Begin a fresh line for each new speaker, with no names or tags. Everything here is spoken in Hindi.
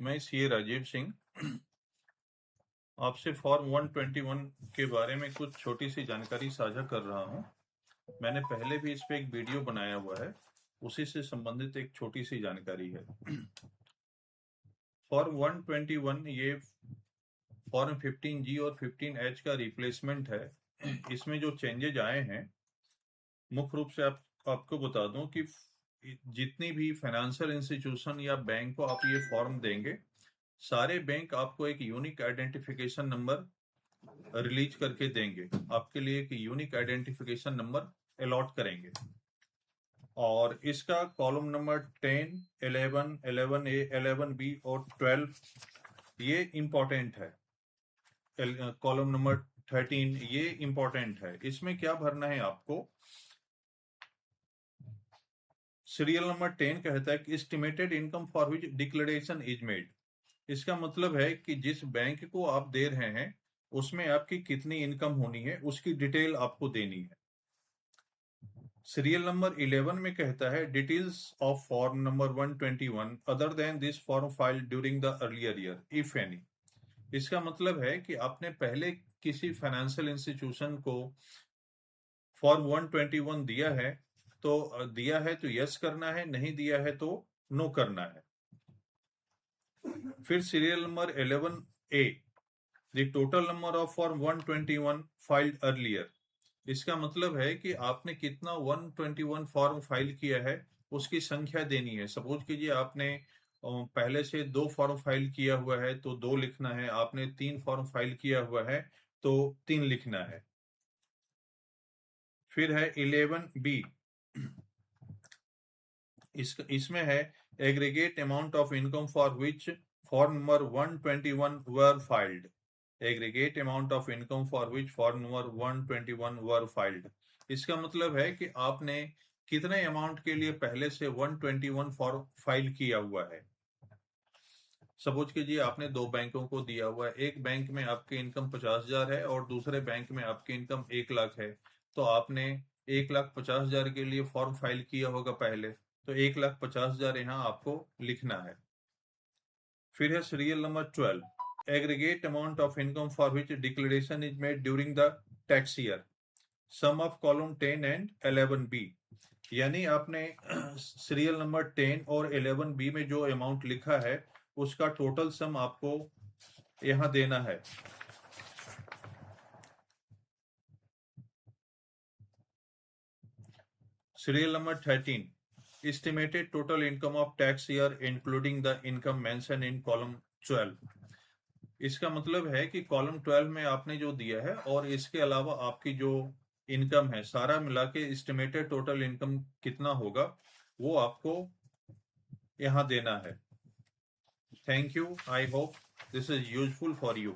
मैं सीए राजीव सिंह आपसे फॉर्म 121 के बारे में कुछ छोटी सी जानकारी साझा कर रहा हूं। मैंने पहले भी इस पे एक वीडियो बनाया हुआ है, उसी से संबंधित एक छोटी सी जानकारी है। फॉर्म 121 ये फॉर्म 15G और 15H का रिप्लेसमेंट है। इसमें जो चेंजेज आए हैं, मुख्य रूप से आपको बता दूं कि जितनी भी फाइनेंशियल इंस्टीट्यूशन या बैंक को आप ये फॉर्म देंगे, सारे बैंक आपको एक यूनिक आइडेंटिफिकेशन नंबर रिलीज करके देंगे। आपके लिए एक यूनिक आइडेंटिफिकेशन नंबर अलॉट करेंगे और इसका कॉलम नंबर 10, 11, 11A, 11B और 12 ये इंपॉर्टेंट है। कॉलम नंबर 13 ये इंपॉर्टेंट है। इसमें क्या भरना है आपको? सीरियल नंबर 10 कहता है कि estimated income for which declaration is made. इसका मतलब है कि जिस बैंक को आप दे रहे हैं उसमें आपकी कितनी इनकम होनी है, उसकी डिटेल आपको देनी है। सीरियल नंबर 11 में कहता है details of form number 121 other than this form filed during the earlier year if any. इसका मतलब है कि आपने पहले किसी फाइनेंशियल इंस्टीट्यूशन को फॉर्म 121 दिया है तो यस करना है, नहीं दिया है तो नो करना है। फिर serial number 11A, the total number of form 121 filed earlier. इसका मतलब है कि आपने कितना 121 फॉर्म फाइल किया है उसकी संख्या देनी है। सपोज कीजिए आपने पहले से 2 फॉर्म फाइल किया हुआ है तो 2 लिखना है, आपने 3 फॉर्म फाइल किया हुआ है तो 3 लिखना है। फिर है 11B, इसमें है aggregate amount of income for which form number 121 were filed. Aggregate amount of income for which form number 121 were filed. इसका मतलब है कि आपने कितने अमाउंट के लिए पहले से 121 फॉर्म फाइल किया हुआ है। सपोज कीजिए आपने 2 बैंकों को दिया हुआ है, एक बैंक में आपकी इनकम 50,000 है और दूसरे बैंक में आपकी इनकम 1 लाख है, तो आपने 1,50,000 के लिए फॉर्म फाइल किया होगा पहले, तो 1,50,000 यहाँ आपको लिखना है। फिर है serial number 12, aggregate amount of income for which declaration is made during the tax year, sum of column 10 and 11B। यानी आपने सीरियल नंबर 10 और 11B में जो अमाउंट लिखा है उसका टोटल सम आपको यहां देना है। Serial number 13, estimated total income of tax year including the income mention in column 12। इसका मतलब है कि कॉलम 12 में आपने जो दिया है और इसके अलावा आपकी जो इनकम है सारा मिला के एस्टिमेटेड टोटल इनकम कितना होगा वो आपको यहां देना है। Thank you. I hope this is useful for you.